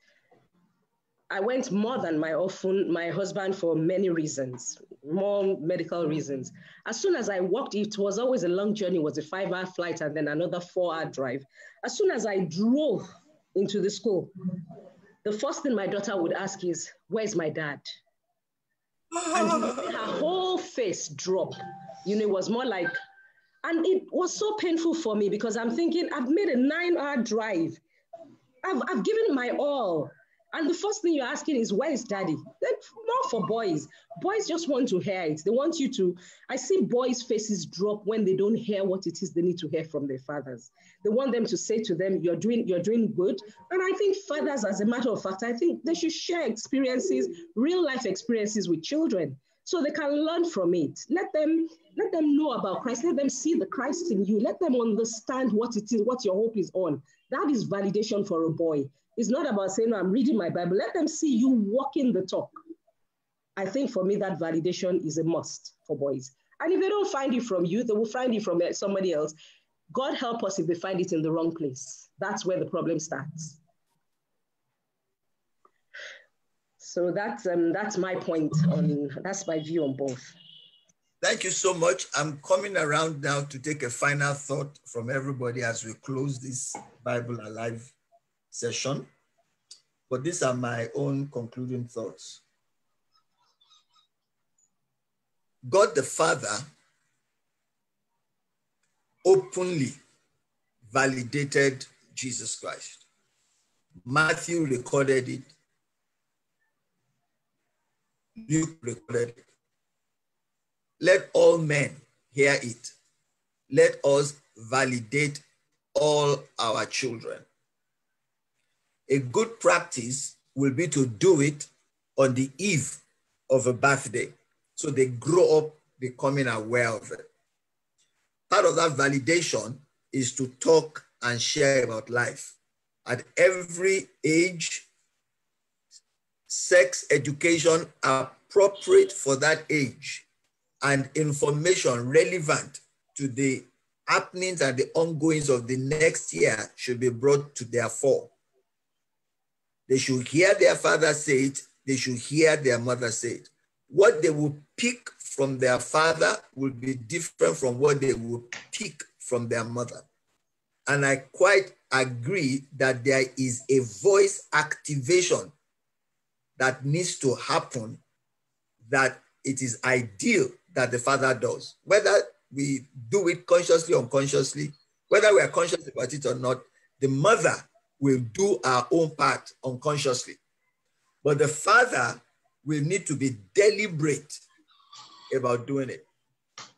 I went more than my husband for many reasons, more medical reasons. As soon as I walked, it was always a long journey. It was a 5-hour flight and then another 4-hour drive. As soon as I drove into the school, the first thing my daughter would ask is, where's my dad? And her whole face drop. It was more like, and it was so painful for me because I'm thinking, I've made a 9-hour drive. I've given my all. And the first thing you're asking is, where is daddy? Not for boys. Boys just want to hear it. They want you to, I see boys' faces drop when they don't hear what it is they need to hear from their fathers. They want them to say to them, you're doing good. And I think fathers, as a matter of fact, I think they should share experiences, real life experiences with children so they can learn from it. Let them know about Christ. Let them see the Christ in you. Let them understand what it is, what your hope is on. That is validation for a boy. It's not about saying, no, I'm reading my Bible. Let them see you walking the talk. I think for me, that validation is a must for boys. And if they don't find it from you, they will find it from somebody else. God help us if they find it in the wrong place. That's where the problem starts. So that's my point that's my view on both. Thank you so much. I'm coming around now to take a final thought from everybody as we close this Bible Alive session. But these are my own concluding thoughts. God the Father openly validated Jesus Christ. Matthew recorded it. Luke recorded it. Let all men hear it. Let us validate all our children. A good practice will be to do it on the eve of a birthday, so they grow up becoming aware of it. Part of that validation is to talk and share about life. At every age, sex education appropriate for that age and information relevant to the happenings and the ongoings of the next year should be brought to their fore. They should hear their father say it. They should hear their mother say it. What they will pick from their father will be different from what they will pick from their mother. And I quite agree that there is a voice activation that needs to happen, that it is ideal that the father does. Whether we do it consciously or unconsciously, whether we are conscious about it or not, the mother will do our own part unconsciously. But the father will need to be deliberate about doing it.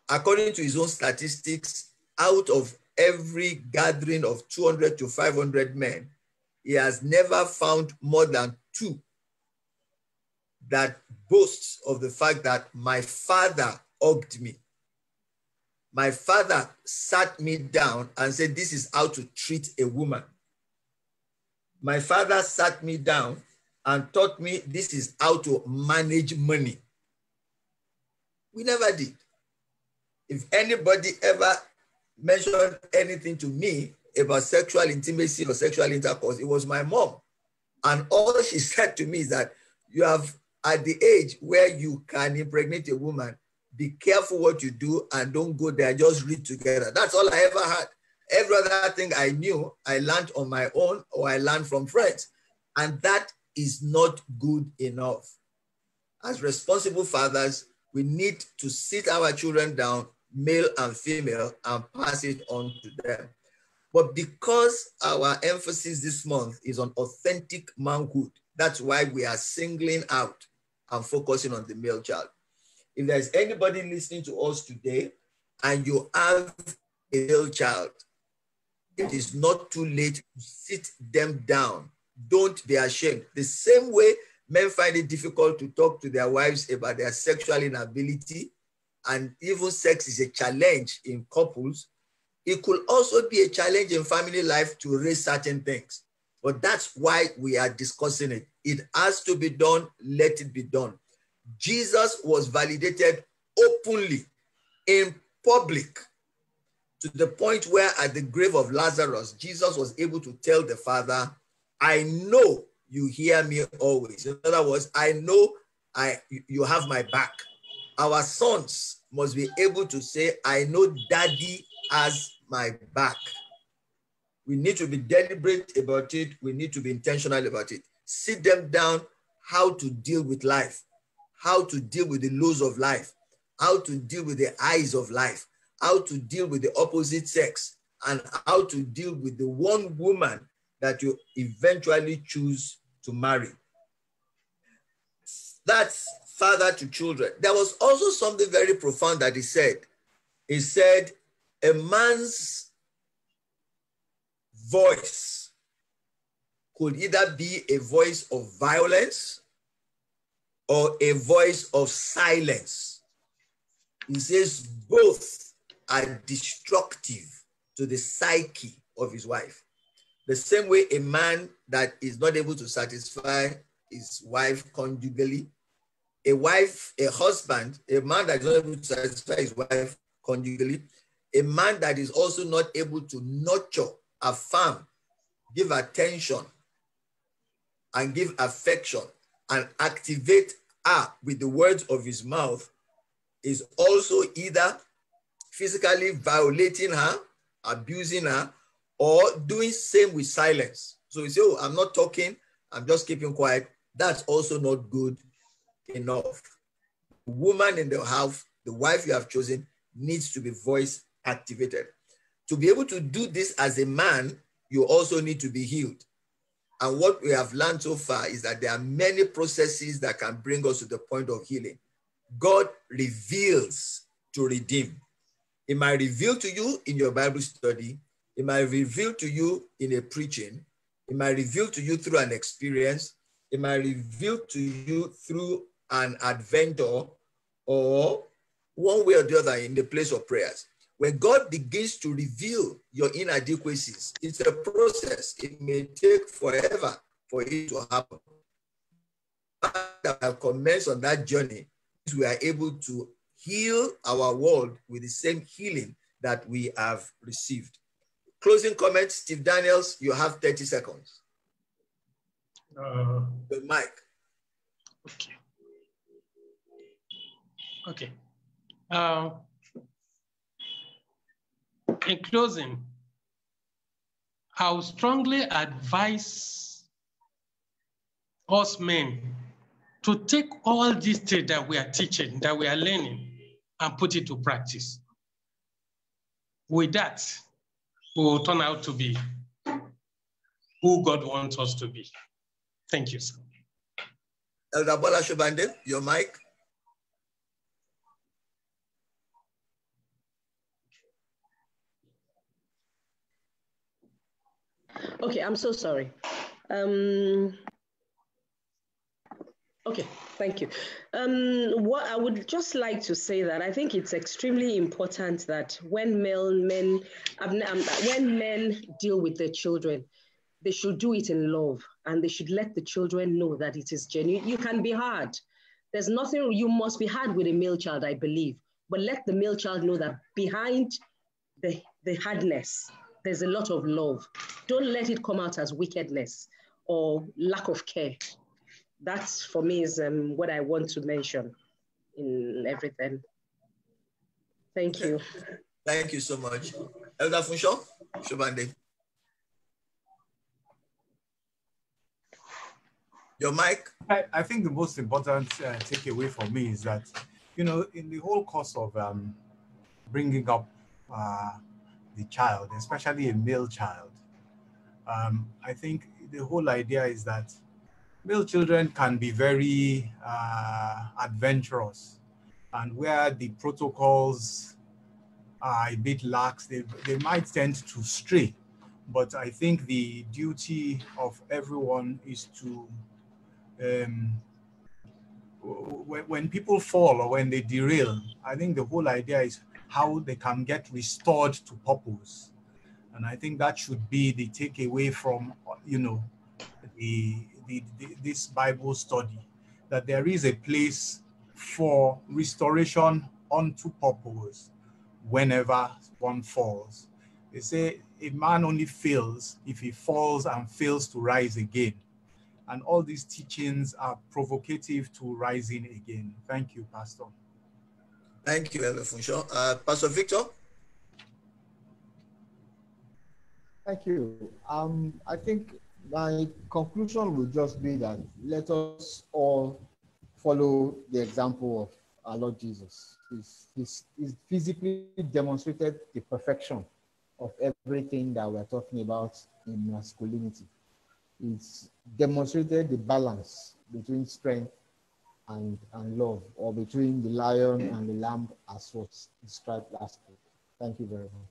According to his own statistics, out of every gathering of 200 to 500 men, he has never found more than 2 that boasts of the fact that my father hugged me. My father sat me down and said, this is how to treat a woman. My father sat me down and taught me this is how to manage money. We never did. If anybody ever mentioned anything to me about sexual intimacy or sexual intercourse, it was my mom. And all she said to me is that you have, at the age where you can impregnate a woman, be careful what you do and don't go there, just read together. That's all I ever had. Every other thing I knew, I learned on my own or I learned from friends. And that is not good enough. As responsible fathers, we need to sit our children down, male and female, and pass it on to them. But because our emphasis this month is on authentic manhood, that's why we are singling out and focusing on the male child. If there's anybody listening to us today and you have a male child, it is not too late to sit them down. Don't be ashamed. The same way men find it difficult to talk to their wives about their sexual inability, and even sex is a challenge in couples, it could also be a challenge in family life to raise certain things. But that's why we are discussing it. It has to be done, let it be done. Jesus was validated openly in public, to the point where at the grave of Lazarus, Jesus was able to tell the Father, I know you hear me always. In other words, I know you have my back. Our sons must be able to say, I know Daddy has my back. We need to be deliberate about it. We need to be intentional about it. Sit them down, how to deal with life, how to deal with the lows of life, how to deal with the highs of life, how to deal with the opposite sex, and how to deal with the one woman that you eventually choose to marry. That's father to children. There was also something very profound that he said. He said, a man's voice could either be a voice of violence or a voice of silence. He says both are destructive to the psyche of his wife. The same way a man that is not able to satisfy his wife conjugally, a man that is not able to satisfy his wife conjugally, A man that is also not able to nurture, affirm, give attention, and give affection, and activate her with the words of his mouth is also either physically violating her, abusing her, or doing same with silence. So you say, oh, I'm not talking, I'm just keeping quiet. That's also not good enough. The woman in the house, the wife you have chosen, needs to be voice activated. To be able to do this as a man, you also need to be healed. And what we have learned so far is that there are many processes that can bring us to the point of healing. God reveals to redeem. It might reveal to you in your Bible study. It might reveal to you in a preaching. It might reveal to you through an experience. It might reveal to you through an adventure, or one way or the other in the place of prayers. When God begins to reveal your inadequacies, it's a process. It may take forever for it to happen. That have commenced on that journey, we are able to heal our world with the same healing that we have received. Closing comments, Steve Daniels, you have 30 seconds. The mic. Okay. Okay. In closing, I would strongly advise us men to take all these things that we are teaching, that we are learning, and put it to practice. With that, we will turn out to be who God wants us to be. Thank you, sir. Elder Bola Shobande, your mic. Okay, I'm so sorry. Okay, thank you. What I would just like to say that I think it's extremely important that when men deal with their children, they should do it in love, and they should let the children know that it is genuine. You can be hard. There's nothing, you must be hard with a male child, I believe, but let the male child know that behind the hardness, there's a lot of love. Don't let it come out as wickedness or lack of care. That's, for me, is what I want to mention in everything. Thank you. Thank you so much. Elder Funsho Shobande. Your mic. I think the most important takeaway for me is that, you know, in the whole course of bringing up the child, especially a male child, I think the whole idea is that male children can be very adventurous, and where the protocols are a bit lax, they might tend to stray. But I think the duty of everyone is to, when people fall or when they derail, I think the whole idea is how they can get restored to purpose. And I think that should be the takeaway from, you know, this Bible study, that there is a place for restoration unto purpose whenever one falls. They say a man only fails if he falls and fails to rise again. And all these teachings are provocative to rising again. Thank you, Pastor. Thank you, Elder Funsho. Pastor Victor? Thank you. I think my conclusion will just be that let us all follow the example of our Lord Jesus. He's physically demonstrated the perfection of everything that we're talking about in masculinity. It's demonstrated the balance between strength and love, or between the lion and the lamb, as was described last week. Thank you very much.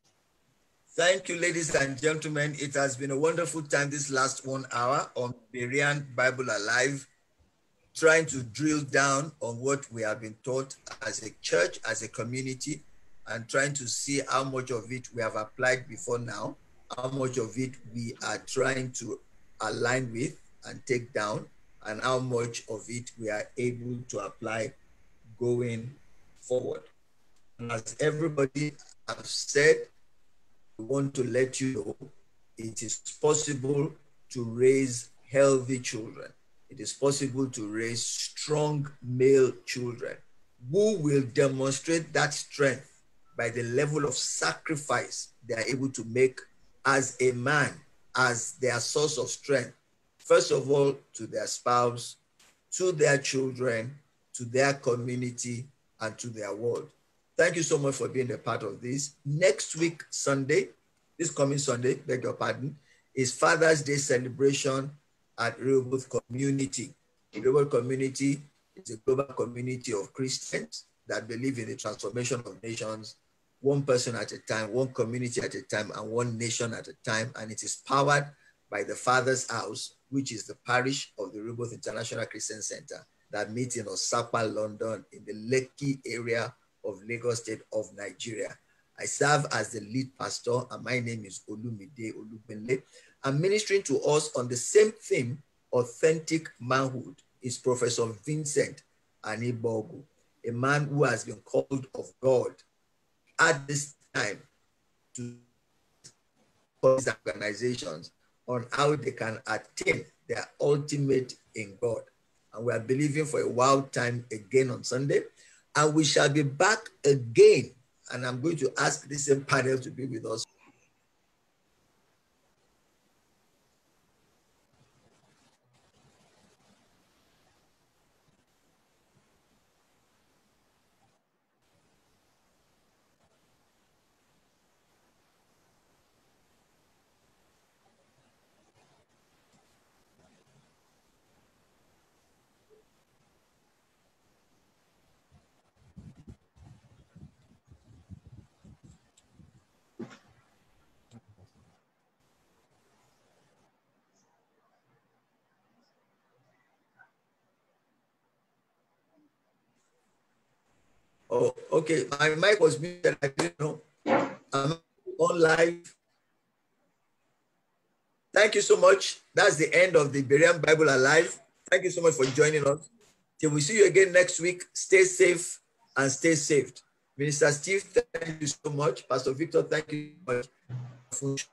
Thank you, ladies and gentlemen. It has been a wonderful time this last 1 hour on Berean Bible Alive, trying to drill down on what we have been taught as a church, as a community, and trying to see how much of it we have applied before now, how much of it we are trying to align with and take down, and how much of it we are able to apply going forward. And as everybody have said, we want to let you know it is possible to raise healthy children. It is possible to raise strong male children who will demonstrate that strength by the level of sacrifice they are able to make as a man, as their source of strength. First of all, to their spouse, to their children, to their community, and to their world. Thank you so much for being a part of this. Next week, Sunday, this coming Sunday, beg your pardon, is Father's Day celebration at Rehoboth Community. Rehoboth Community is a global community of Christians that believe in the transformation of nations, one person at a time, one community at a time, and one nation at a time. And it is powered by the Father's House, which is the parish of the Rehoboth International Christian Center that meets in Osapa, London, in the Lekki area of Lagos State of Nigeria. I serve as the lead pastor, and my name is Olumide Olubenle. I'm ministering to us on the same theme, authentic manhood, is Professor Vincent Anibogu, a man who has been called of God at this time to these organizations on how they can attain their ultimate in God. And we are believing for a wild time again on Sunday. And we shall be back again. And I'm going to ask the same panel to be with us. Oh, okay. My mic was muted. I didn't know. I'm on live. Thank you so much. That's the end of the Berean Bible Alive. Thank you so much for joining us. Till we see you again next week. Stay safe and stay saved. Minister Steve, thank you so much. Pastor Victor, thank you so much.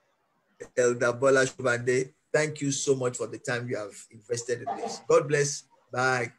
Elder Bola Shubande, thank you so much for the time you have invested in this. God bless. Bye.